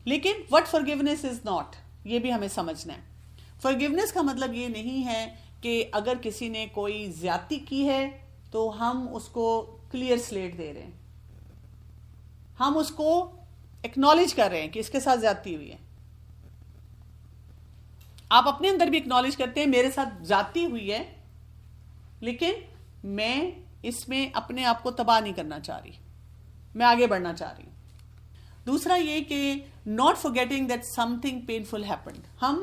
لیکن what forgiveness is not, یہ بھی ہمیں سمجھنا ہے. forgiveness کا مطلب یہ نہیں ہے کہ اگر کسی نے کوئی زیادتی کی ہے تو ہم اس کو کلیئر سلیٹ دے رہے ہیں. ہم اس کو ایکنالج کر رہے ہیں کہ اس کے ساتھ زیادتی ہوئی ہے. آپ اپنے اندر بھی ایکنالج کرتے ہیں میرے ساتھ زیادتی ہوئی ہے، لیکن میں اس میں اپنے آپ کو تباہ نہیں کرنا چاہ رہی، میں آگے بڑھنا چاہ رہی ہوں. دوسرا یہ کہ not forgetting that something painful happened. ہم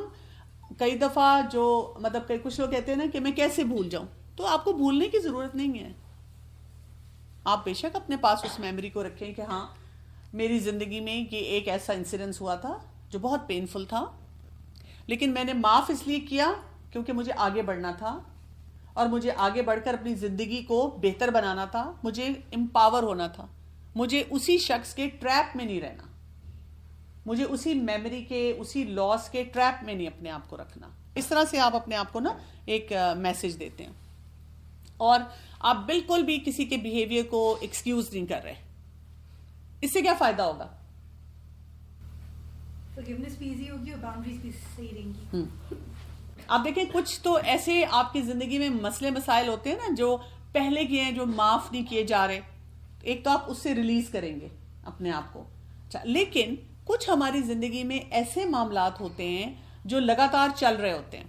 کئی دفعہ جو مطلب کچھ لوگ کہتے ہیں نا کہ میں کیسے بھول جاؤں، تو آپ کو بھولنے کی ضرورت نہیں ہے. آپ بے شک اپنے پاس اس میموری کو رکھیں کہ ہاں میری زندگی میں یہ ایک ایسا انسیڈنس ہوا تھا جو بہت پینفل تھا، لیکن میں نے معاف اس لیے کیا کیونکہ مجھے آگے بڑھنا تھا، اور مجھے آگے بڑھ کر اپنی زندگی کو بہتر بنانا تھا، مجھے امپاور ہونا تھا، مجھے اسی شخص کے ٹریپ میں نہیں رہنا، مجھے اسی میموری کے اسی لاس کے ٹریپ میں نہیں اپنے آپ کو رکھنا. اس طرح سے آپ اپنے آپ کو نا ایک میسج دیتے ہیں، اور آپ بالکل بھی کسی کے بیہیویئر کو ایکسکیوز نہیں کر رہے. اس سے کیا فائدہ ہوگا؟ forgiveness بھی ایزی ہوگی اور باؤنڈریز بھی صحیح رہیں گی. آپ دیکھیں کچھ تو ایسے آپ کی زندگی میں مسئلے مسائل ہوتے ہیں نا جو پہلے کیے ہیں، جو معاف نہیں کیے جا رہے. ایک تو آپ اس سے ریلیز کریں گے اپنے آپ کو. لیکن کچھ ہماری زندگی میں ایسے معاملات ہوتے ہیں جو لگاتار چل رہے ہوتے ہیں.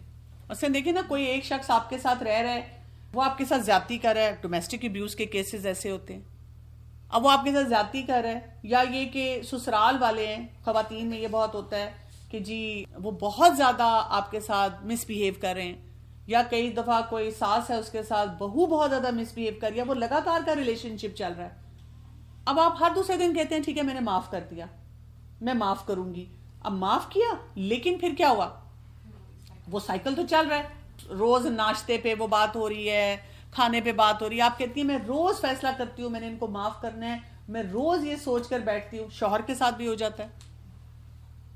اس میں دیکھیں نا کوئی ایک شخص آپ کے ساتھ رہ رہا ہے، وہ آپ کے ساتھ زیادتی کر رہا ہے. ڈومیسٹک ابیوز کے کیسز ایسے ہوتے ہیں. اب وہ آپ کے ساتھ زیادتی کر رہا ہے، یا یہ کہ سسرال والے ہیں، خواتین میں یہ بہت ہوتا ہے کہ جی وہ بہت زیادہ آپ کے ساتھ مس بیہیو کر رہے ہیں، یا کئی دفعہ کوئی ساس ہے اس کے ساتھ بہو بہت زیادہ مس بیہیو کر رہی ہے، وہ لگاتار کا ریلیشن شپ چل رہا ہے. اب آپ ہر دوسرے دن کہتے ہیں ٹھیک ہے میں نے معاف کر دیا، میں معاف کروں گی. اب معاف کیا، لیکن پھر کیا ہوا؟ وہ سائیکل تو چل رہا ہے. روز ناشتے پہ وہ بات ہو رہی ہے، کھانے پہ بات ہو رہی ہے. آپ کہتی ہیں میں روز فیصلہ کرتی ہوں میں نے ان کو معاف کرنا ہے، میں روز یہ سوچ کر بیٹھتی ہوں. شوہر کے ساتھ بھی ہو جاتا ہے،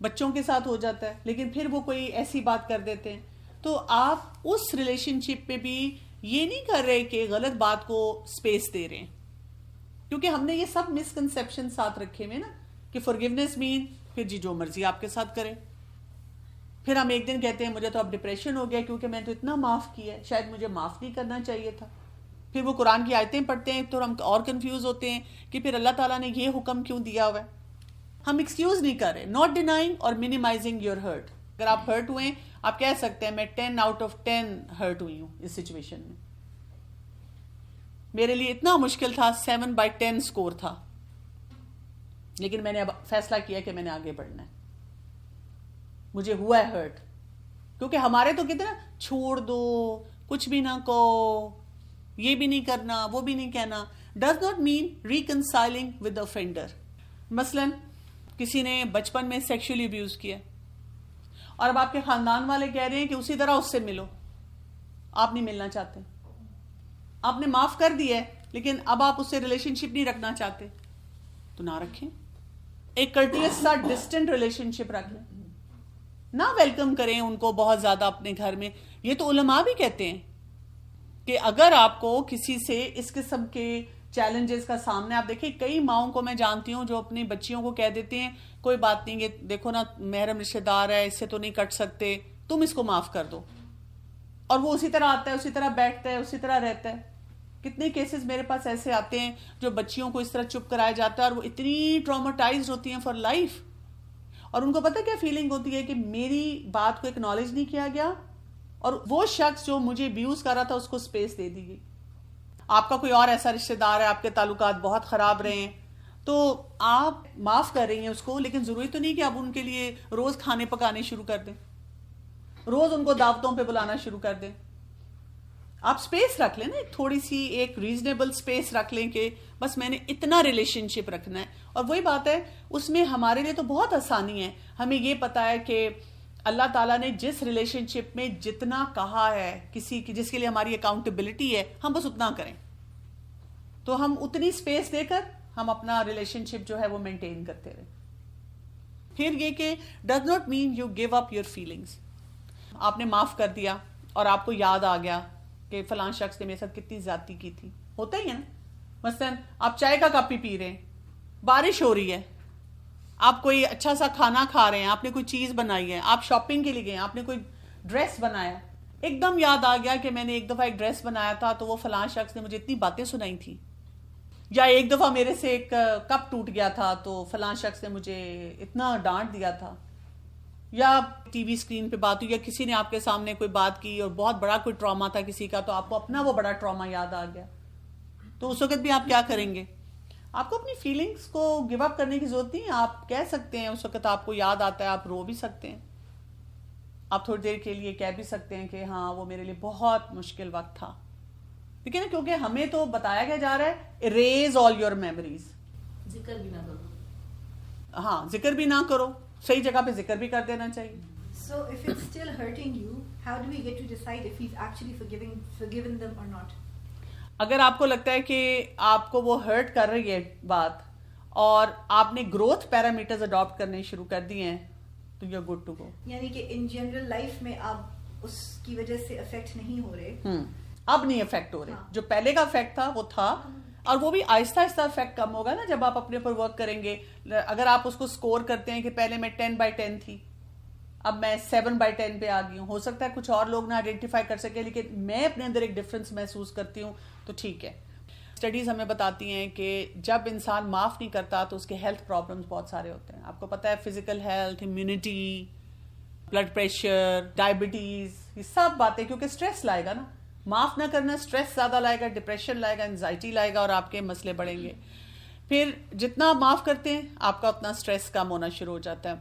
بچوں کے ساتھ ہو جاتا ہے، لیکن پھر وہ کوئی ایسی بات کر دیتے ہیں. تو آپ اس ریلیشن شپ پہ بھی یہ نہیں کر رہے کہ غلط بات کو سپیس دے رہے ہیں، کیونکہ ہم نے یہ سب مسکنسیپشن ساتھ رکھے ہوئے نا کہ forgiveness مین پھر جی جو مرضی آپ کے ساتھ کرے. پھر ہم ایک دن کہتے ہیں مجھے تو اب ڈپریشن ہو گیا کیونکہ میں تو اتنا معاف کیا ہے، شاید مجھے معاف نہیں کرنا چاہیے تھا. پھر وہ قرآن کی آیتیں پڑھتے ہیں تو ہم اور کنفیوز ہوتے ہیں کہ پھر اللہ تعالیٰ نے یہ حکم کیوں دیا ہوا ہے. ہم ایکسکیوز نہیں کر رہے. ناٹ ڈینائنگ اور منیمائزنگ یور ہرٹ. اگر آپ ہرٹ ہوئے آپ کہہ سکتے ہیں میں 10 آؤٹ آف 10 ہرٹ ہوئی ہوں اس سچویشن میں، میرے لیے اتنا مشکل تھا، 7/10 اسکور تھا، لیکن میں نے اب فیصلہ کیا کہ میں نے آگے بڑھنا ہے. مجھے ہوا ہے ہرٹ، کیونکہ ہمارے تو کہتے ہیں نا چھوڑ دو، کچھ بھی نہ کہو، یہ بھی نہیں کرنا وہ بھی نہیں کہنا. Does not mean reconciling with offender. مثلاً کسی نے بچپن میں سیکشولی ابیوز کیا اور اب آپ کے خاندان والے کہہ رہے ہیں کہ اسی طرح اس سے ملو، آپ نہیں ملنا چاہتے، آپ نے معاف کر دیا ہے لیکن اب آپ اس سے ریلیشن شپ نہیں رکھنا چاہتے، تو نہ رکھیں. ایک کرٹیس سا ڈسٹنٹ ریلیشن شپ رکھ لیں، نہ ویلکم کریں ان کو بہت زیادہ اپنے گھر میں. یہ تو علماء بھی کہتے ہیں کہ اگر آپ کو کسی سے اس قسم کے چیلنجز کا سامنا، آپ دیکھیں کئی ماؤں کو میں جانتی ہوں جو اپنی بچیوں کو کہہ دیتے ہیں کوئی بات نہیں، یہ دیکھو نا محرم رشتہ دار ہے، اس سے تو نہیں کٹ سکتے، تم اس کو معاف کر دو، اور وہ اسی طرح آتا ہے، اسی طرح بیٹھتا ہے، اسی طرح رہتا ہے. کتنے کیسز میرے پاس ایسے آتے ہیں جو بچیوں کو اس طرح چپ کرایا جاتا ہے اور وہ اتنی ٹراماٹائزڈ ہوتی ہیں فار لائف، اور ان کو پتہ کیا فیلنگ ہوتی ہے کہ میری بات کو اکنالج نہیں کیا گیا اور وہ شخص جو مجھے ابیوز کر رہا تھا اس کو سپیس دے دی گئی. آپ کا کوئی اور ایسا رشتہ دار ہے، آپ کے تعلقات بہت خراب رہے ہیں، تو آپ معاف کر رہی ہیں اس کو، لیکن ضروری تو نہیں کہ آپ ان کے لیے روز کھانے پکانے شروع کر دیں، روز ان کو دعوتوں پہ بلانا شروع کر دیں. آپ سپیس رکھ لیں نا، ایک تھوڑی سی ایک ریزنیبل سپیس رکھ لیں کہ بس میں نے اتنا ریلیشن شپ رکھنا ہے. اور وہی بات ہے اس میں ہمارے لیے تو بہت آسانی ہے، ہمیں یہ پتا ہے کہ اللہ تعالیٰ نے جس ریلیشن شپ میں جتنا کہا ہے کسی کی جس کے لیے ہماری اکاؤنٹیبلٹی ہے ہم بس اتنا کریں، تو ہم اتنی سپیس دے کر ہم اپنا ریلیشن شپ جو ہے وہ مینٹین کرتے رہیں. پھر یہ کہ does not main you give up your feelings. آپ نے معاف کر دیا اور آپ کو یاد آ گیا کہ فلاں شخص نے میرے ساتھ کتنی زیادتی کی تھی. ہوتا ہی ہے نا. مثلاً آپ چائے کا کپ ہی پی رہے ہیں، بارش ہو رہی ہے آپ کوئی اچھا سا کھانا کھا رہے ہیں, آپ نے کوئی چیز بنائی ہے, آپ شاپنگ کے لیے گئے, آپ نے کوئی ڈریس بنایا, ایک دم یاد آ گیا کہ میں نے ایک دفعہ ایک ڈریس بنایا تھا تو وہ فلاں شخص نے مجھے اتنی باتیں سنائی تھی, یا ایک دفعہ میرے سے ایک کپ ٹوٹ گیا تھا تو فلاں شخص نے مجھے اتنا ڈانٹ دیا تھا, یا ٹی وی اسکرین پہ بات ہوئی, یا کسی نے آپ کے سامنے کوئی بات کی اور بہت بڑا کوئی ٹراما تھا کسی کا, تو آپ کو اپنا وہ بڑا ٹراما یاد آ گیا, تو اس وقت بھی آپ کیا کریں گے؟ آپ کو اپنی فیلنگز کو گیو اپ کرنے کی ضرورت نہیں. آپ کہہ سکتے ہیں, اس وقت آپ کو یاد آتا ہے, آپ رو بھی سکتے ہیں, آپ تھوڑی دیر کے لیے کہہ بھی سکتے ہیں کہ ہاں وہ میرے لیے بہت مشکل وقت تھا. ٹھیک ہے نا, کیونکہ ہمیں تو بتایا کیا جا رہا ہے, اریز آل یور میموریز. ذکر بھی نہ کرو. ہاں, ذکر بھی نہ کرو, صحیح جگہ پہ ذکر بھی کر دینا چاہیے. So if it's still hurting you, how do we get to decide if he's actually forgiven them or not? اگر آپ کو لگتا ہے کہ آپ کو وہ ہرٹ کر رہی ہے بات, اور آپ نے گروتھ پیرامیٹرز اڈاپٹ کرنے شروع کر دیے ہیں, تو you are good to go. یعنی کہ ان جنرل لائف میں آپ اس کی وجہ سے افیکٹ نہیں ہو رہے, اب نہیں افیکٹ ہو رہے. جو پہلے کا افیکٹ تھا وہ تھا, اور وہ بھی آہستہ آہستہ افیکٹ کم ہوگا نا جب آپ اپنے اوپر ورک کریں گے. اگر آپ اس کو اسکور کرتے ہیں کہ پہلے میں 10/10 تھی, اب میں 7/10 پہ آ گئی ہوں, ہو سکتا ہے کچھ اور لوگ نہ آئیڈینٹیفائی کر سکے, لیکن میں اپنے اندر ایک ڈفرنس محسوس کرتی ہوں, تو ٹھیک ہے. اسٹڈیز ہمیں بتاتی ہیں کہ جب انسان معاف نہیں کرتا تو اس کے ہیلتھ پرابلمس بہت سارے ہوتے ہیں. آپ کو پتا ہے physical health, immunity, blood pressure, diabetes, یہ سب باتیں, کیونکہ اسٹریس لائے گا نا. معاف نہ کرنا اسٹریس زیادہ لائے گا, ڈپریشن لائے گا, انزائٹی لائے گا, اور آپ کے مسئلے بڑھیں گے. پھر جتنا آپ معاف کرتے ہیں آپ کا اتنا اسٹریس کم ہونا شروع ہو جاتا ہے,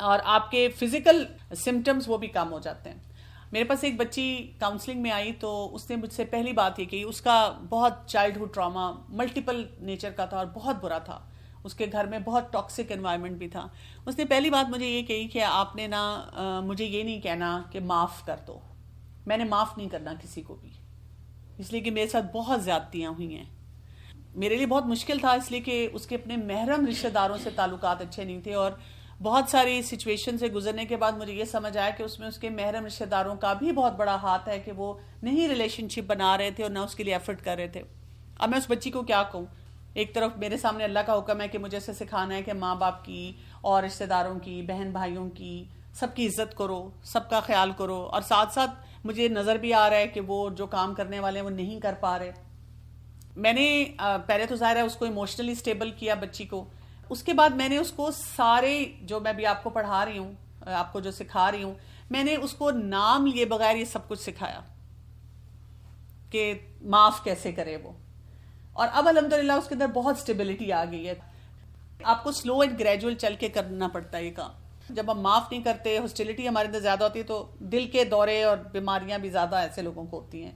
اور آپ کے فزیکل سمٹمز وہ بھی کم ہو جاتے ہیں. میرے پاس ایک بچی کاؤنسلنگ میں آئی تو اس نے مجھ سے پہلی بات یہ کہ اس کا بہت چائلڈہڈ ٹراما ملٹیپل نیچر کا تھا اور بہت برا تھا. اس کے گھر میں بہت ٹاکسک انوائرمنٹ بھی تھا. اس نے پہلی بات مجھے یہ کہی کہ آپ نے نا مجھے یہ نہیں کہنا کہ معاف کر دو. میں نے معاف نہیں کرنا کسی کو بھی, اس لیے کہ میرے ساتھ بہت زیادتیاں ہوئی ہیں. میرے لیے بہت مشکل تھا, اس لیے کہ اس کے اپنے محرم رشتہ داروں سے تعلقات اچھے نہیں تھے, اور بہت ساری سچویشن سے گزرنے کے بعد مجھے یہ سمجھ آیا کہ اس میں اس کے محرم رشتہ داروں کا بھی بہت بڑا ہاتھ ہے کہ وہ نہیں ریلیشن شپ بنا رہے تھے اور نہ اس کے لیے ایفرٹ کر رہے تھے. اب میں اس بچی کو کیا کہوں؟ ایک طرف میرے سامنے اللہ کا حکم ہے کہ مجھے اسے سکھانا ہے کہ ماں باپ کی اور رشتہ داروں کی, بہن بھائیوں کی, سب کی عزت کرو, سب کا خیال کرو, اور ساتھ ساتھ مجھے نظر بھی آ رہا ہے کہ وہ جو کام کرنے والے ہیں وہ نہیں کر پا رہے. میں نے پہلے تو ظاہر ہے اس کو ایموشنلی اسٹیبل کیا بچی کو, اس کے بعد میں نے اس کو سارے جو میں بھی آپ کو پڑھا رہی ہوں, آپ کو جو سکھا رہی ہوں, میں نے اس کو نام لیے بغیر یہ سب کچھ سکھایا کہ معاف کیسے کرے وہ. اور اب الحمدللہ اس کے اندر بہت اسٹیبلٹی آ گئی ہے. آپ کو سلو اینڈ گریجول چل کے کرنا پڑتا ہے یہ کام. جب ہم معاف نہیں کرتے, ہاسٹیلٹی ہمارے اندر زیادہ ہوتی ہے, تو دل کے دورے اور بیماریاں بھی زیادہ ایسے لوگوں کو ہوتی ہیں.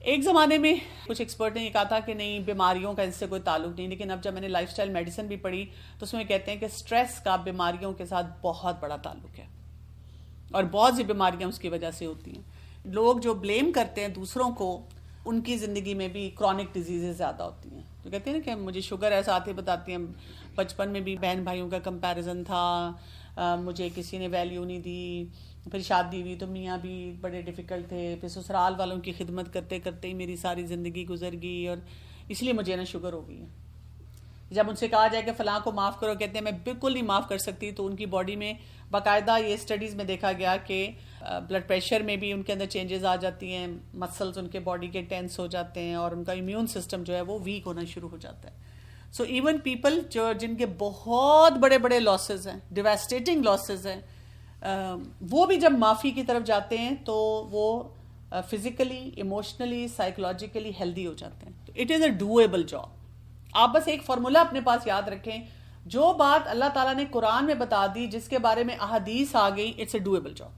ایک زمانے میں کچھ ایکسپرٹ نے یہ کہا تھا کہ نہیں, بیماریوں کا اس سے کوئی تعلق نہیں, لیکن اب جب میں نے لائف سٹائل میڈیسن بھی پڑھی تو اس میں کہتے ہیں کہ سٹریس کا بیماریوں کے ساتھ بہت بڑا تعلق ہے, اور بہت سی بیماریاں اس کی وجہ سے ہوتی ہیں. لوگ جو بلیم کرتے ہیں دوسروں کو, ان کی زندگی میں بھی کرونک ڈیزیزز زیادہ ہوتی ہیں. تو کہتے ہیں نا کہ مجھے شوگر ہے, ساتھ ہی بتاتی ہیں بچپن میں بھی بہن بھائیوں کا کمپیریزن تھا, مجھے کسی نے ویلیو نہیں دی, پھر شادی ہوئی تو میاں بھی بڑے ڈیفیکلٹ تھے, پھر سسرال والوں کی خدمت کرتے کرتے ہی میری ساری زندگی گزر گئی, اور اس لیے مجھے نا شوگر ہو گئی ہے. جب ان سے کہا جائے کہ فلاں کو معاف کرو, کہتے ہیں میں بالکل نہیں معاف کر سکتی. تو ان کی باڈی میں باقاعدہ یہ اسٹڈیز میں دیکھا گیا کہ بلڈ پریشر میں بھی ان کے اندر چینجز آ جاتی ہیں, مسلز ان کے باڈی کے ٹینس ہو جاتے ہیں, اور ان کا امیون سسٹم جو ہے وہ ویک ہونا شروع ہو جاتا ہے. سو ایون پیپل جو جن کے بہت بڑے بڑے لاسز ہیں, ڈیواسٹیٹنگ لاسز ہیں, وہ بھی جب معافی کی طرف جاتے ہیں تو وہ فزیکلی, ایموشنلی, سائیکولوجیکلی ہیلدی ہو جاتے ہیں. تو it is a doable job. آپ بس ایک فارمولا اپنے پاس یاد رکھیں, جو بات اللہ تعالیٰ نے قرآن میں بتا دی, جس کے بارے میں احادیث آ گئی, اٹس اے ڈویبل جاب.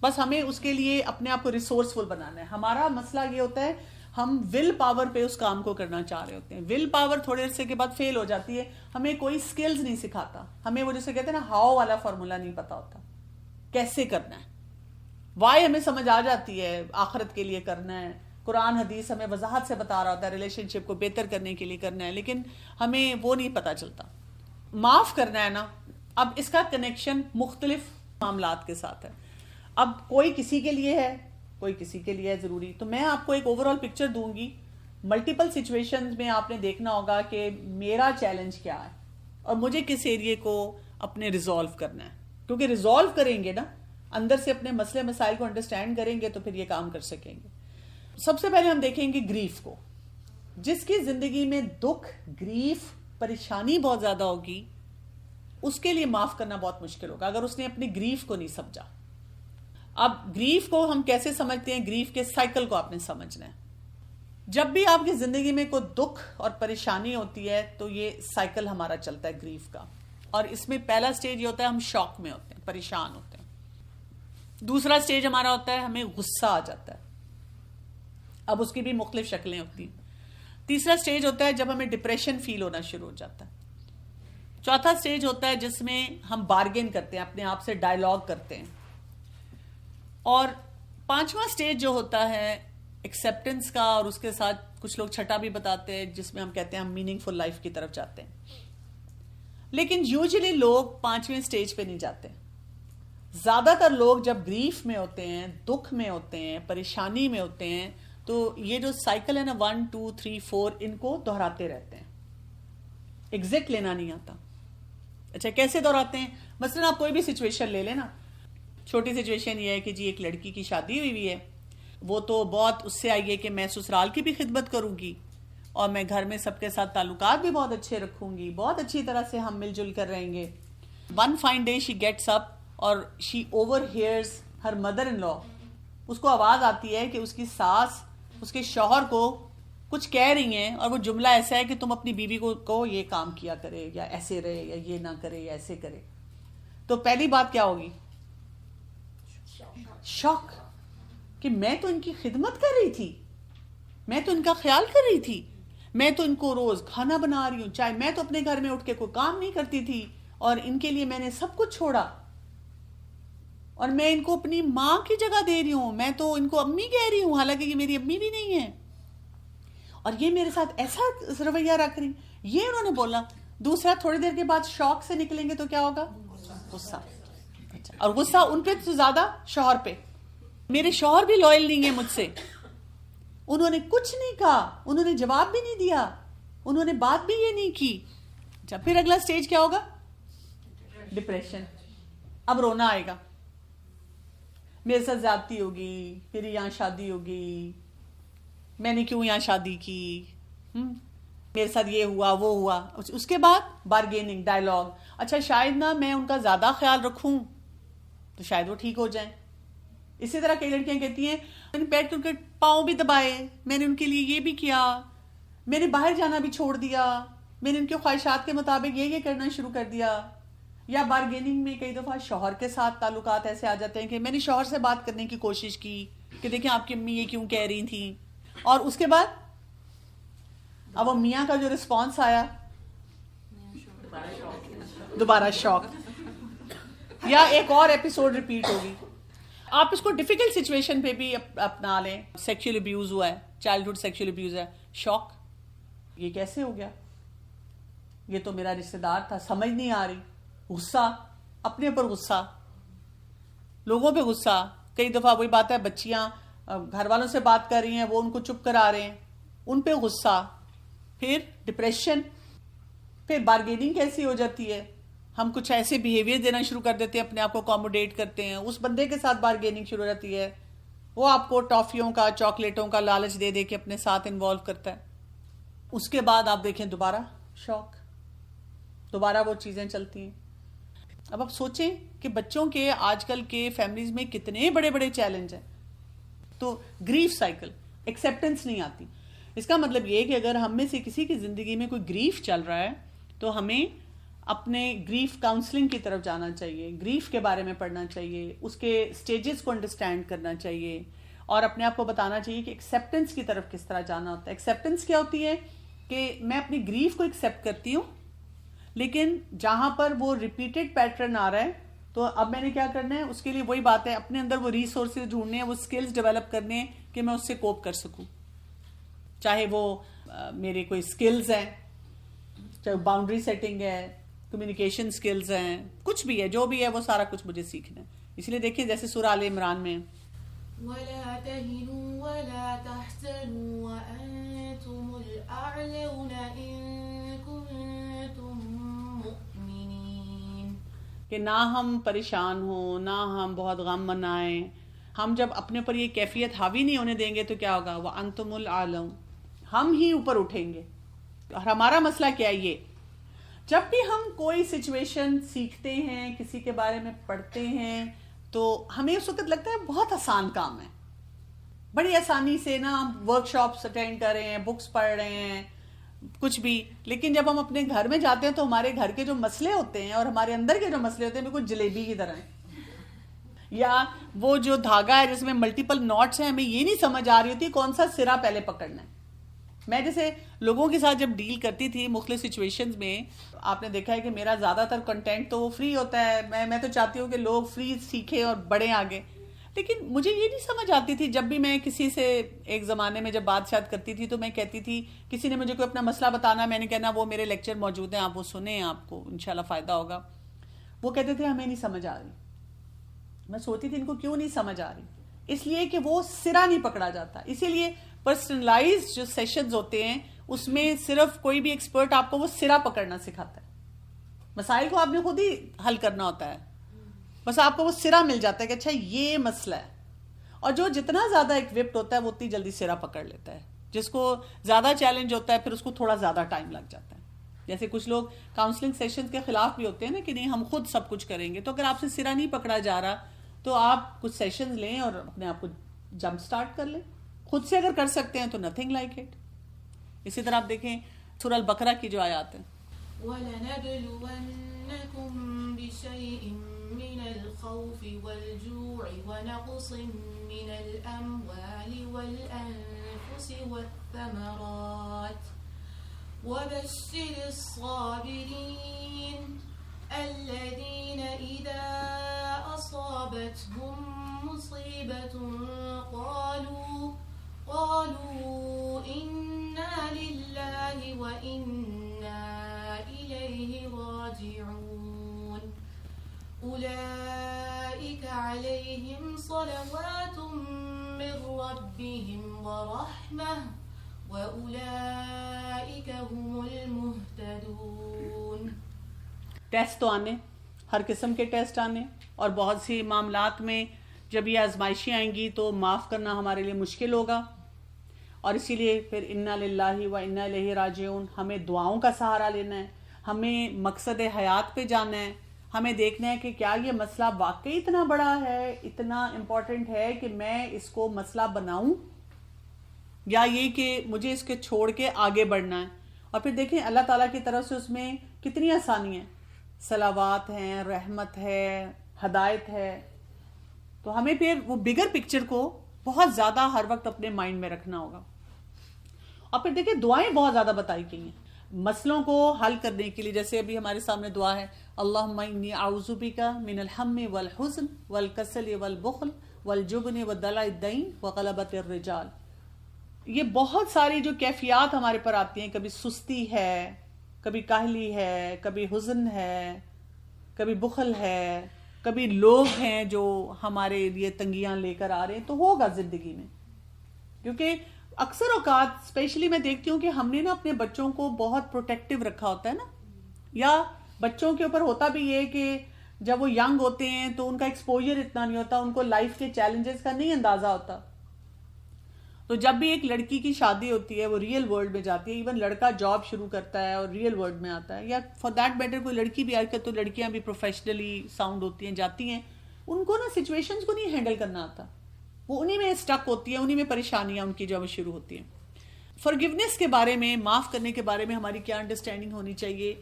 بس ہمیں اس کے لیے اپنے آپ کو ریسورسفل بنانا ہے. ہمارا مسئلہ یہ ہوتا ہے ہم ول پاور پہ اس کام کو کرنا چاہ رہے ہوتے ہیں. ول پاور تھوڑے عرصے کے بعد فیل ہو جاتی ہے. ہمیں کوئی سکلز نہیں سکھاتا, ہمیں وہ جیسے کہتے ہیں نا ہاؤ والا فارمولا نہیں پتا ہوتا, کیسے کرنا ہے. وائی ہمیں سمجھ آ جاتی ہے, آخرت کے لیے کرنا ہے, قرآن حدیث ہمیں وضاحت سے بتا رہا ہوتا ہے, ریلیشن شپ کو بہتر کرنے کے لیے کرنا ہے, لیکن ہمیں وہ نہیں پتا چلتا. معاف کرنا ہے نا, اب اس کا کنیکشن مختلف معاملات کے ساتھ ہے. اب کوئی کسی کے لیے ہے, کوئی کسی کے لیے ہے ضروری. تو میں آپ کو ایک اوور آل پکچر دوں گی. ملٹیپل سچویشنز میں آپ نے دیکھنا ہوگا کہ میرا چیلنج کیا ہے. اور مجھے کس ایریے کو اپنے ریزالو کرنا ہے. کیونکہ ریزالو کریں گے نا, اندر سے اپنے مسئلے مسائل کو انڈرسٹینڈ کریں گے تو پھر یہ کام کر سکیں گے. سب سے پہلے ہم دیکھیں گے گریف کو. جس کی زندگی میں دکھ, گریف, پریشانی بہت زیادہ ہوگی, اس کے لیے معاف کرنا بہت مشکل ہوگا اگر اس نے اپنی گریف کو نہیں سمجھا. اب گریف کو ہم کیسے سمجھتے ہیں؟ گریف کے سائیکل کو آپ نے سمجھنا ہے. جب بھی آپ کی زندگی میں کوئی دکھ اور پریشانی ہوتی ہے تو یہ سائیکل ہمارا چلتا ہے گریف کا. اور اس میں پہلا سٹیج یہ ہوتا ہے ہم شاک میں ہوتے ہیں, پریشان ہوتے ہیں. دوسرا سٹیج ہمارا ہوتا ہے ہمیں غصہ آ جاتا ہے. اب اس کی بھی مختلف شکلیں ہوتی ہیں. تیسرا سٹیج ہوتا ہے جب ہمیں ڈپریشن فیل ہونا شروع ہو جاتا ہے. چوتھا سٹیج ہوتا ہے جس میں ہم بارگین کرتے ہیں, اپنے آپ سے ڈائیلاگ کرتے ہیں. اور پانچواں سٹیج جو ہوتا ہے ایکسیپٹنس کا, اور اس کے ساتھ کچھ لوگ چھٹا بھی بتاتے ہیں جس میں ہم کہتے ہیں ہم میننگ فل لائف کی طرف جاتے ہیں. لیکن یوزلی لوگ پانچویں سٹیج پہ نہیں جاتے. زیادہ تر لوگ جب گریف میں ہوتے ہیں, دکھ میں ہوتے ہیں, پریشانی میں ہوتے ہیں, تو یہ جو سائیکل ہے نا 1 2 3 4 ان کو دہراتے رہتے ہیں. ایگزٹ لینا نہیں آتا. اچھا کیسے دہراتے ہیں؟ مثلا آپ کوئی بھی سچویشن لے لیں نا. چھوٹی سچویشن یہ ہے کہ جی ایک لڑکی کی شادی ہوئی ہے, وہ تو بہت اس سے آئی ہے کہ میں سسرال کی بھی خدمت کروں گی اور میں گھر میں سب کے ساتھ تعلقات بھی بہت اچھے رکھوں گی, بہت اچھی طرح سے ہم مل جل کر رہیں گے. One fine day she gets up اور she overhears her mother in law. اس کو آواز آتی ہے کہ اس کی ساس اس کے شوہر کو کچھ کہہ رہی ہیں, اور وہ جملہ ایسا ہے کہ تم اپنی بیوی کو یہ کام کیا کرے, یا ایسے رہے, یا یہ نہ کرے, یا ایسے کرے. تو پہلی بات کیا ہوگی؟ شوق, کہ میں تو ان کی خدمت کر رہی تھی, میں تو ان کا خیال کر رہی تھی, میں تو ان کو روز کھانا بنا رہی ہوں, چاہے میں تو اپنے گھر میں اٹھ کے کوئی کام نہیں کرتی تھی, اور ان کے لیے میں نے سب کچھ چھوڑا, اور میں ان کو اپنی ماں کی جگہ دے رہی ہوں, میں تو ان کو امی کہہ رہی ہوں حالانکہ یہ میری امی بھی نہیں ہے, اور یہ میرے ساتھ ایسا رویہ رکھ رہی. یہ انہوں نے بولا. دوسرا, تھوڑی دیر کے بعد شوق سے نکلیں گے تو کیا ہوگا؟ غصہ. اچھا, اور غصہ ان پہ تو زیادہ شوہر پہ. میرے شوہر بھی لوئل نہیں ہے مجھ سے, انہوں نے کچھ نہیں کہا, انہوں نے جواب بھی نہیں دیا, انہوں نے بات بھی یہ نہیں کی. اچھا, پھر اگلا سٹیج کیا ہوگا؟ ڈپریشن. اب رونا آئے گا, میرے ساتھ زیادتی ہوگی, پھر یہاں شادی ہوگی, میں نے کیوں یہاں شادی کی, میرے ساتھ یہ ہوا وہ ہوا. اس کے بعد بارگیننگ, ڈائیلاگ. اچھا شاید نہ میں ان کا زیادہ خیال رکھوں تو شاید وہ ٹھیک ہو جائیں. اسی طرح کئی لڑکیاں کہتی ہیں میں نے بیٹھ کر کے پاؤں بھی دبائے, میں نے ان کے لیے یہ بھی کیا, میں نے باہر جانا بھی چھوڑ دیا, میں نے ان کے خواہشات کے مطابق یہ کرنا شروع کر دیا. یا بارگیننگ میں کئی دفعہ شوہر کے ساتھ تعلقات ایسے آ جاتے ہیں کہ میں نے شوہر سے بات کرنے کی کوشش کی کہ دیکھیں آپ کی امی یہ کیوں کہہ رہی تھیں, اور اس کے بعد اب وہ میاں کا جو رسپانس آیا دوبارہ شوق, یا ایک اور ایپیسوڈ ریپیٹ ہوگی. آپ اس کو ڈیفیکلٹ سچویشن پہ بھی اپنا لیں. سیکشل ابیوز ہوا ہے, چائلڈہڈ سیکشل ابیوز ہے, شوق, یہ کیسے ہو گیا, یہ تو میرا رشتہ دار تھا, سمجھ نہیں آ رہی. غصہ, اپنے پر غصہ, لوگوں پہ غصہ. کئی دفعہ وہی بات ہے, بچیاں گھر والوں سے بات کر رہی ہیں, وہ ان کو چپ کرا رہے ہیں, ان پہ غصہ. پھر ڈپریشن. پھر بارگیننگ کیسی ہو جاتی ہے, ہم کچھ ایسے بیہیویئر دینا شروع کر دیتے ہیں, اپنے آپ کو اکوموڈیٹ کرتے ہیں, اس بندے کے ساتھ بارگیننگ شروع ہو جاتی ہے, وہ آپ کو ٹافیوں کا, چاکلیٹوں کا لالچ دے دے کے اپنے ساتھ انوالو کرتا ہے. اس کے بعد آپ دیکھیں دوبارہ شوق, دوبارہ وہ چیزیں چلتی ہیں. اب آپ سوچیں کہ بچوں کے آج کل کے فیملیز میں کتنے بڑے بڑے چیلنج ہیں. تو گریف سائیکل, ایکسیپٹنس نہیں آتی. اس کا مطلب یہ کہ اگر ہم میں سے کسی کی زندگی میں کوئی گریف چل رہا ہے تو ہمیں اپنے گریف کاؤنسلنگ کی طرف جانا چاہیے, گریف کے بارے میں پڑھنا چاہیے, اس کے سٹیجز کو انڈرسٹینڈ کرنا چاہیے, اور اپنے آپ کو بتانا چاہیے کہ ایکسیپٹنس کی طرف کس طرح جانا ہوتا ہے. ایکسیپٹنس کیا ہوتی ہے کہ میں اپنی گریف کو ایکسیپٹ کرتی ہوں, لیکن جہاں پر وہ ریپیٹڈ پیٹرن آ رہا ہے تو اب میں نے کیا کرنا ہے, اس کے لیے وہی بات ہے, اپنے اندر وہ ریسورسز ڈھونڈنے ہیں, وہ اسکلز ڈیولپ کرنے ہیں کہ میں اس سے کوپ کر سکوں. چاہے وہ میرے کوئی اسکلز ہیں, چاہے باؤنڈری سیٹنگ ہے, کمیونیکیشن اسکلز ہیں, کچھ بھی ہے, جو بھی ہے وہ سارا کچھ مجھے سیکھنا ہے. اس لیے دیکھیں جیسے سورہ آل عمران میں وَلَا تَهِنُوا وَلَا تَحْزَنُوا وَأَنْتُمُ الْأَعْلَوْنَ إِن كُنتُم کہ نہ ہم پریشان ہوں، نہ ہم بہت غم منائیں. ہم جب اپنے پر یہ کیفیت حاوی نہیں ہونے دیں گے تو کیا ہوگا؟ وَأَنْتُمُ الْأَعْلَوْنَ، ہم ہی اوپر اٹھیں گے. اور ہمارا مسئلہ کیا ہے؟ یہ جب بھی ہم کوئی سچویشن سیکھتے ہیں، کسی کے بارے میں پڑھتے ہیں، تو ہمیں اس وقت لگتا ہے بہت آسان کام ہے، بڑی آسانی سے نا ہم ورک شاپس اٹینڈ کر رہے ہیں، بکس پڑھ رہے ہیں، کچھ بھی. لیکن جب ہم اپنے گھر میں جاتے ہیں تو ہمارے گھر کے جو مسئلے ہوتے ہیں اور ہمارے اندر کے جو مسئلے ہوتے ہیں بالکل جلیبی کی طرح ہیں. یا وہ جو دھاگا ہے جس میں ملٹیپل ناٹس ہیں، ہمیں یہ نہیں سمجھ آ رہی ہوتی کون سا سرا پہلے پکڑنا ہے. میں جیسے لوگوں کے ساتھ جب ڈیل کرتی تھی مختلف سچویشنز میں، آپ نے دیکھا ہے کہ میرا زیادہ تر کنٹینٹ تو وہ فری ہوتا ہے. میں تو چاہتی ہوں کہ لوگ فری سیکھیں اور بڑھیں آگے. لیکن مجھے یہ نہیں سمجھ آتی تھی جب بھی میں کسی سے ایک زمانے میں جب بات شات کرتی تھی تو میں کہتی تھی، کسی نے مجھے کوئی اپنا مسئلہ بتانا، میں نے کہنا وہ میرے لیکچر موجود ہیں، آپ وہ سنیں، آپ کو انشاءاللہ فائدہ ہوگا. وہ کہتے تھے ہمیں نہیں سمجھ آ رہی. میں سوچتی تھی ان کو کیوں نہیں سمجھ آ رہی؟ اس لیے کہ وہ سرا نہیں پکڑا جاتا. اسی لیے پرسنلائزڈ جو سیشنز ہوتے ہیں اس میں صرف کوئی بھی ایکسپرٹ آپ کو وہ سرا پکڑنا سکھاتا ہے. مسائل کو آپ نے خود ہی حل کرنا ہوتا ہے، بس آپ کو وہ سرا مل جاتا ہے کہ اچھا یہ مسئلہ ہے. اور جو جتنا زیادہ ایکوپڈ ہوتا ہے وہ اتنی جلدی سرا پکڑ لیتا ہے. جس کو زیادہ چیلنج ہوتا ہے پھر اس کو تھوڑا زیادہ ٹائم لگ جاتا ہے. جیسے کچھ لوگ کاؤنسلنگ سیشن کے خلاف بھی ہوتے ہیں نا کہ نہیں ہم خود سب کچھ کریں گے. تو اگر آپ سے سرا نہیں پکڑا جا رہا تو آپ کچھ سیشنز لیں اور اپنے آپ کو جمپ سٹارٹ کر لیں. خود سے اگر کر سکتے ہیں تو نتھنگ لائک اٹ. اسی طرح آپ دیکھیں سورہ البقرہ کی جو آیات ہیں، وَلَنَبْلُوَنَّكُمْ بِشَيْءٍ مِّنَ الْخَوْفِ وَالْجُوعِ وَنَقْصٍ مِّنَ الْأَمْوَالِ وَالْأَنفُسِ وَالثَّمَرَاتِ وَبَشِّرِ الصَّابِرِينَ الَّذِينَ إِذَا أَصَابَتْهُم مُّصِيبَةٌ قالوا إنا لله وإنا إليه راجعون أولئك عليهم صلوات من ربهم ورحمة وأولئك هم المهتدون. ٹیسٹ تو آنے، ہر قسم کے ٹیسٹ آنے، اور بہت سی معاملات میں جب یہ آزمائشیں آئیں گی تو معاف کرنا ہمارے لیے مشکل ہوگا. اور اسی لیے پھر انا للہ و انا الیہ راجعون، ہمیں دعاؤں کا سہارا لینا ہے، ہمیں مقصد حیات پہ جانا ہے، ہمیں دیکھنا ہے کہ کیا یہ مسئلہ واقعی اتنا بڑا ہے، اتنا امپورٹنٹ ہے کہ میں اس کو مسئلہ بناؤں، یا یہ کہ مجھے اس کے چھوڑ کے آگے بڑھنا ہے. اور پھر دیکھیں اللہ تعالیٰ کی طرف سے اس میں کتنی آسانی ہے، صلوات ہیں، رحمت ہے، ہدایت ہے. تو ہمیں پھر وہ بگر پکچر کو بہت زیادہ ہر وقت اپنے مائنڈ میں رکھنا ہوگا. اور پھر دیکھیں دعائیں بہت زیادہ بتائی گئی ہیں مسئلوں کو حل کرنے کے لیے. جیسے ابھی ہمارے سامنے دعا ہے، اللہم انی اعوذ بک من الہم والحزن والکسل والبخل والجبن ودلع الدین وغلبۃ الرجال. یہ بہت ساری جو کیفیات ہمارے پر آتی ہیں، کبھی سستی ہے، کبھی کاہلی ہے، کبھی حزن ہے، کبھی بخل ہے، کبھی لوگ ہیں جو ہمارے لیے تنگیاں لے کر آ رہے ہیں. تو ہوگا زندگی میں، کیونکہ اکثر اوقات اسپیشلی میں دیکھتی ہوں کہ ہم نے نا اپنے بچوں کو بہت پروٹیکٹیو رکھا ہوتا ہے نا، یا بچوں کے اوپر ہوتا بھی یہ کہ جب وہ ینگ ہوتے ہیں تو ان کا ایکسپوجر اتنا نہیں ہوتا، ان کو لائف کے چیلنجز کا نہیں اندازہ ہوتا. تو جب بھی ایک لڑکی کی شادی ہوتی ہے وہ ریئل ورلڈ میں جاتی ہے، ایون لڑکا جاب شروع کرتا ہے اور ریئل ورلڈ میں آتا ہے، یا فار دیٹ میٹر کوئی لڑکی بھی آج کل تو لڑکیاں بھی پروفیشنلی ساؤنڈ ہوتی ہیں، جاتی ہیں، ان کو نا سچویشنز کو نہیں ہینڈل کرنا آتا، وہ انہی میں اسٹک ہوتی ہیں، انہی میں پریشانیاں ان کی جو شروع ہوتی ہیں. فارگیونیس کے بارے میں، معاف کرنے کے بارے میں ہماری کیا انڈرسٹینڈنگ ہونی چاہیے؟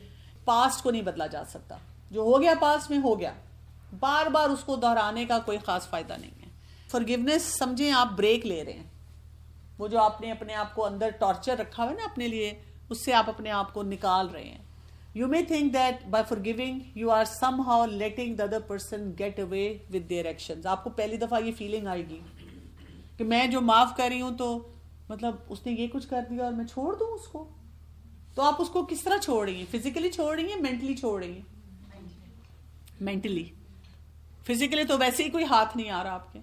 پاسٹ کو نہیں بدلا جا سکتا، جو ہو گیا پاسٹ میں ہو گیا، بار بار اس کو دہرانے کا کوئی خاص فائدہ نہیں ہے. فارگیونیس سمجھیں آپ بریک لے رہے ہیں، وہ جو آپ نے اپنے آپ کو اندر ٹارچر رکھا ہوا ہے نا اپنے لیے، اس سے آپ اپنے آپ کو نکال رہے ہیں. You may think that by forgiving you are somehow letting the other person get away with their actions. آپ کو پہلی دفعہ یہ فیلنگ آئے گی کہ میں جو معاف کر رہی ہوں تو مطلب اس نے یہ کچھ کر دیا اور میں چھوڑ دوں اس کو. تو آپ اس کو کس طرح چھوڑ رہی ہیں؟ فزیکلی چھوڑ رہی ہیں، مینٹلی چھوڑ رہی ہیں؟ مینٹلی. فزیکلی تو ویسے ہی کوئی ہاتھ نہیں آ رہا آپ کے.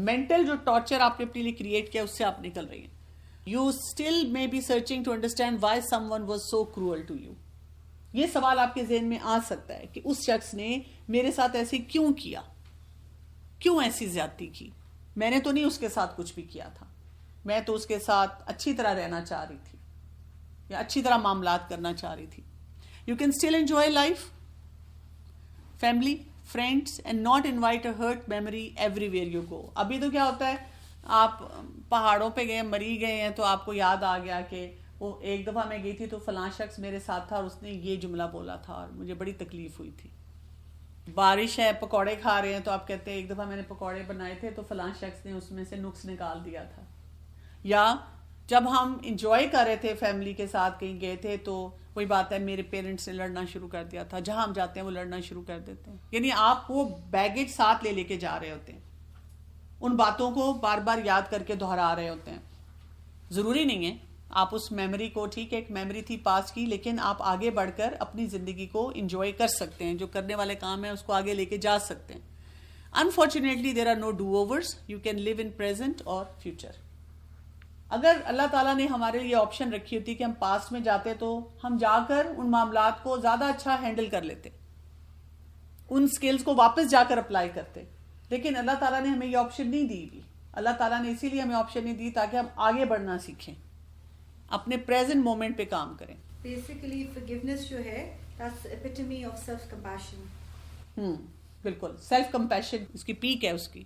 مینٹل جو ٹارچر آپ نے اپنے لیے کریٹ کیا اس سے آپ نکل رہی ہیں. You still may be searching to understand why someone was so cruel to you. یہ سوال آپ کے ذہن میں آ سکتا ہے کہ اس شخص نے میرے ساتھ ایسے کیوں کیا, کیوں ایسی زیادتی کی. میں نے تو نہیں اس کے ساتھ کچھ بھی کیا تھا, میں تو اس کے ساتھ اچھی طرح رہنا چاہ رہی تھی یا اچھی طرح معاملات کرنا چاہ رہی تھی. You can still enjoy life, family, friends and not invite a hurt memory everywhere you go. ابھی تو کیا ہوتا ہے, آپ پہاڑوں پہ گئے, مری گئے ہیں, تو آپ کو یاد آ گیا کہ وہ ایک دفعہ میں گئی تھی تو فلاں شخص میرے ساتھ تھا اور اس نے یہ جملہ بولا تھا اور مجھے بڑی تکلیف ہوئی تھی. بارش ہے, پکوڑے کھا رہے ہیں, تو آپ کہتے ہیں ایک دفعہ میں نے پکوڑے بنائے تھے تو فلاں شخص نے اس میں سے نقص نکال دیا تھا. یا جب ہم انجوائے کر رہے تھے فیملی کے ساتھ کہیں گئے تھے تو وہی بات ہے, میرے پیرنٹس نے لڑنا شروع کر دیا تھا. جہاں ہم جاتے ہیں وہ لڑنا شروع کر دیتے ہیں. یعنی آپ وہ بیگیج ساتھ لے کے جا رہے ہوتے ہیں, ان باتوں کو بار بار یاد کر کے دہرا رہے ہوتے ہیں. ضروری نہیں ہے آپ اس میموری کو, ٹھیک ہے ایک میموری تھی پاس کی, لیکن آپ آگے بڑھ کر اپنی زندگی کو انجوائے کر سکتے ہیں. جو کرنے والے کام ہیں اس کو آگے لے کے جا سکتے ہیں. Unfortunately there are no do-overs. You can live in present or future. اگر اللہ تعالیٰ نے ہمارے لیے آپشن رکھی ہوتی کہ ہم پاسٹ میں جاتے تو ہم جا کر ان معاملات کو زیادہ اچھا ہینڈل کر لیتے, ان سکلز کو واپس جا کر اپلائی کرتے. لیکن اللہ تعالیٰ نے ہمیں یہ آپشن نہیں دی بھی. اللہ تعالیٰ نے اسی لیے ہمیں آپشن نہیں دی تاکہ ہم آگے بڑھنا سیکھیں, اپنے پریزنٹ مومنٹ پہ کام کریں. Basically forgiveness جو ہے that's the epitome of self compassion. بالکل, سیلف کمپیشن اس کی پیک ہے اس کی.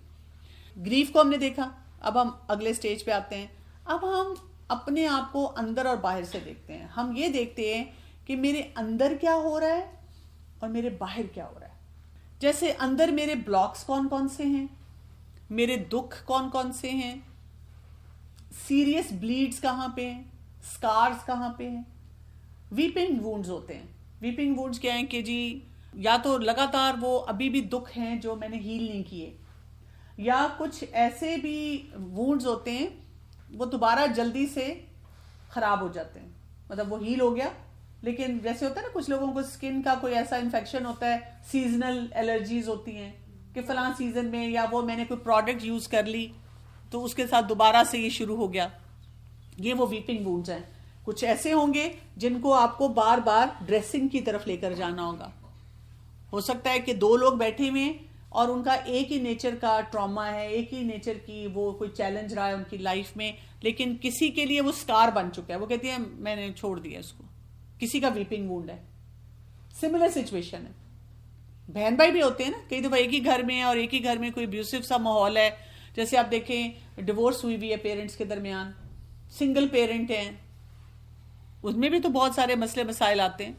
گریف کو ہم نے دیکھا, اب ہم اگلے سٹیج پہ آتے ہیں. اب ہم اپنے آپ کو اندر اور باہر سے دیکھتے ہیں. ہم یہ دیکھتے ہیں کہ میرے اندر کیا ہو رہا ہے اور میرے باہر کیا ہو رہا ہے. جیسے اندر میرے بلاکس کون کون سے ہیں, میرے دکھ کون کون سے ہیں, سیریس بلیڈز کہاں پہ ہیں, سکارز کہاں پہ ہیں. ویپنگ وونڈز ہوتے ہیں. ویپنگ وونڈز کیا ہیں کہ جی یا تو لگاتار وہ ابھی بھی دکھ ہیں جو میں نے ہیل نہیں کیے, یا کچھ ایسے بھی وونڈز ہوتے ہیں وہ دوبارہ جلدی سے خراب ہو جاتے ہیں. مطلب وہ ہیل ہو گیا لیکن جیسے ہوتا ہے نا کچھ لوگوں کو اسکن کا کوئی ایسا انفیکشن ہوتا ہے, سیزنل الرجیز ہوتی ہیں کہ فلاں سیزن میں یا وہ میں نے کوئی پروڈکٹ یوز کر لی تو اس کے ساتھ دوبارہ سے یہ شروع ہو گیا. یہ وہ ویپنگ وونڈز ہیں. کچھ ایسے ہوں گے جن کو آپ کو بار بار ڈریسنگ کی طرف لے کر جانا ہوگا. ہو سکتا ہے کہ دو لوگ بیٹھے ہوئے ہیں اور ان کا ایک ہی نیچر کا ٹراما ہے, ایک ہی نیچر کی وہ کوئی چیلنج رہا ہے ان کی لائف میں, لیکن کسی کے لیے وہ سکار بن چکا ہے. وہ کہتی ہے میں نے چھوڑ دیا اس کو. کسی کا ویپنگ وونڈ ہے. سملر سچویشن ہے. بہن بھائی بھی ہوتے ہیں نا, کئی دفعہ ایک ہی گھر میں اور ایک ہی گھر میں کوئی ابیوسو سا ماحول ہے. جیسے آپ دیکھیں ڈیورس ہوئی بھی ہے پیرنٹس کے درمیان, سنگل پیرنٹ ہیں, اس میں بھی تو بہت سارے مسئلے مسائل آتے ہیں.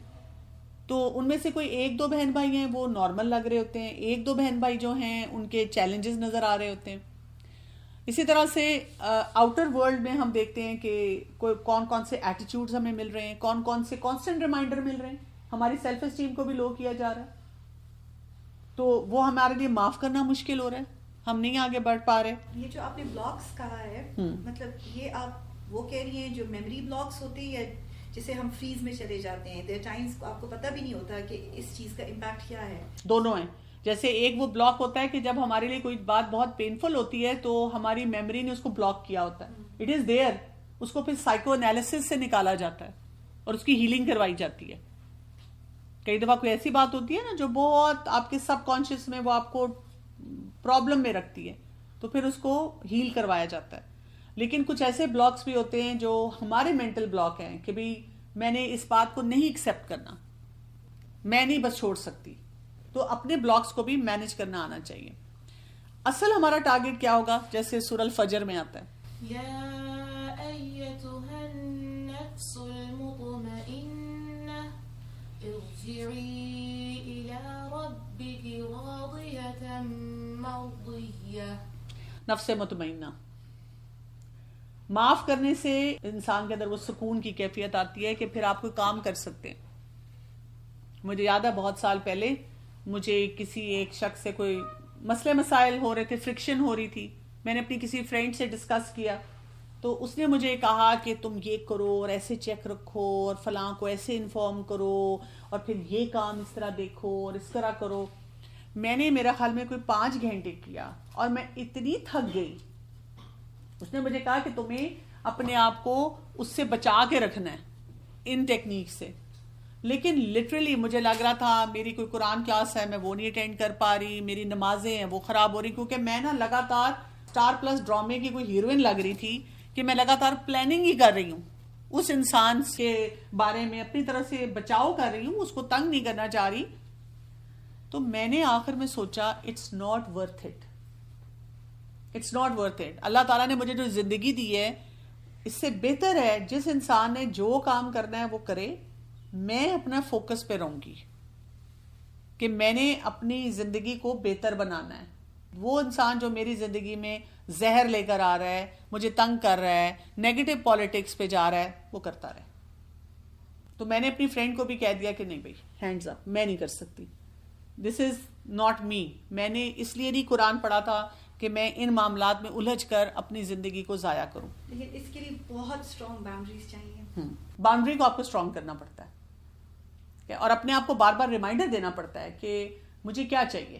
تو ان میں سے کوئی ایک دو بہن بھائی ہیں وہ نارمل لگ رہے ہوتے ہیں, ایک دو بہن بھائی جو ہیں ان کے چیلنجز نظر آ رہے ہوتے ہیں. اسی طرح سے آؤٹر ورلڈ میں ہم دیکھتے ہیں کہ کون کون سے ایٹیٹیوڈز ہمیں مل رہے ہیں, کون کون سے کانسٹنٹ ریمائنڈر مل رہے ہیں. ہماری سیلف اسٹیم کو بھی لو کیا جا رہا ہے, تو وہ ہمارے لیے معاف کرنا مشکل ہو رہا ہے, ہم نہیں آگے بڑھ پا رہے. یہ جو آپ نے بلاکس کہا ہے, مطلب یہ آپ وہ کہہ رہی ہیں جو میموری بلاکس ہوتے ہیں یا جسے ہم فریز میں چلے جاتے ہیں, دیر ٹائمز آپ کو پتہ بھی نہیں ہوتا کہ اس چیز کا امپیکٹ کیا ہے. دونوں ہیں. جیسے ایک وہ بلاک ہوتا ہے کہ جب ہمارے لیے کوئی بات بہت پینفل ہوتی ہے تو ہماری میموری نے اس کو بلاک کیا ہوتا ہے. اٹ از دیئر, اس کو پھر سائیکو انالیسس سے نکالا جاتا ہے اور اس کی ہیلنگ کروائی جاتی ہے. کئی دفعہ کوئی ایسی بات ہوتی ہے نا جو بہت آپ کے سب کانشیس میں وہ آپ کو پرابلم میں رکھتی ہے, تو پھر اس کو ہیل کروایا جاتا ہے. لیکن کچھ ایسے بلاکس بھی ہوتے ہیں جو ہمارے مینٹل بلاک ہیں کہ بھئی میں نے اس بات کو نہیں ایکسیپٹ کرنا, میں نہیں بس چھوڑ سکتی. تو اپنے بلاکس کو بھی مینج کرنا آنا چاہیے. اصل ہمارا ٹارگٹ کیا ہوگا, جیسے سورہ الفجر میں آتا ہے, یا ایتھا النفس المطمئنہ ارجعی الی ربک راضیۃ مرضیہ. نفس مطمئنہ. معاف کرنے سے انسان کے اندر وہ سکون کی کیفیت آتی ہے کہ پھر آپ کوئی کام کر سکتے ہیں. مجھے یاد ہے بہت سال پہلے مجھے کسی ایک شخص سے کوئی مسئلے مسائل ہو رہے تھے, فرکشن ہو رہی تھی. میں نے اپنی کسی فرینڈ سے ڈسکس کیا تو اس نے مجھے کہا کہ تم یہ کرو اور ایسے چیک رکھو اور فلاں کو ایسے انفارم کرو اور پھر یہ کام اس طرح دیکھو اور اس طرح کرو. میں نے میرا خیال میں کوئی 5 گھنٹے کیا اور میں اتنی تھک گئی. اس نے مجھے کہا کہ تمہیں اپنے آپ کو اس سے بچا کے رکھنا ہے ان ٹیکنیک سے, لیکن لٹرلی مجھے لگ رہا تھا میری کوئی قرآن کلاس ہے میں وہ نہیں اٹینڈ کر پا رہی, میری نمازیں ہیں وہ خراب ہو رہی, کیونکہ میں نا لگاتار اسٹار پلس ڈرامے کی کوئی ہیروئن لگ رہی تھی کہ میں لگاتار پلاننگ ہی کر رہی ہوں, اس انسان کے بارے میں اپنی طرف سے بچاؤ کر رہی ہوں, اس کو تنگ نہیں کرنا چاہ رہی. تو میں نے آخر میں سوچا it's not worth it, it's not worth it. اللہ تعالیٰ نے مجھے جو زندگی دی ہے اس سے بہتر ہے جس انسان نے جو کام کرنا ہے وہ کرے, میں اپنا فوکس پہ رہوں گی کہ میں نے اپنی زندگی کو بہتر بنانا ہے. وہ انسان جو میری زندگی میں زہر لے کر آ رہا ہے, مجھے تنگ کر رہا ہے, نیگیٹو پالیٹکس پہ جا رہا ہے, وہ کرتا رہے. تو میں نے اپنی فرینڈ کو بھی کہہ دیا کہ نہیں بھائی ہینڈز اپ, میں نہیں کر سکتی, دس از ناٹ می. میں نے اس لیے نہیں قرآن پڑھا تھا کہ میں ان معاملات میں الجھ کر اپنی زندگی کو ضائع کروں. لیکن اس کے لیے بہت اسٹرانگ باؤنڈریز چاہیے. باؤنڈری کو آپ کو اسٹرانگ کرنا پڑتا ہے اور اپنے آپ کو بار بار ریمائنڈر دینا پڑتا ہے کہ مجھے کیا چاہیے.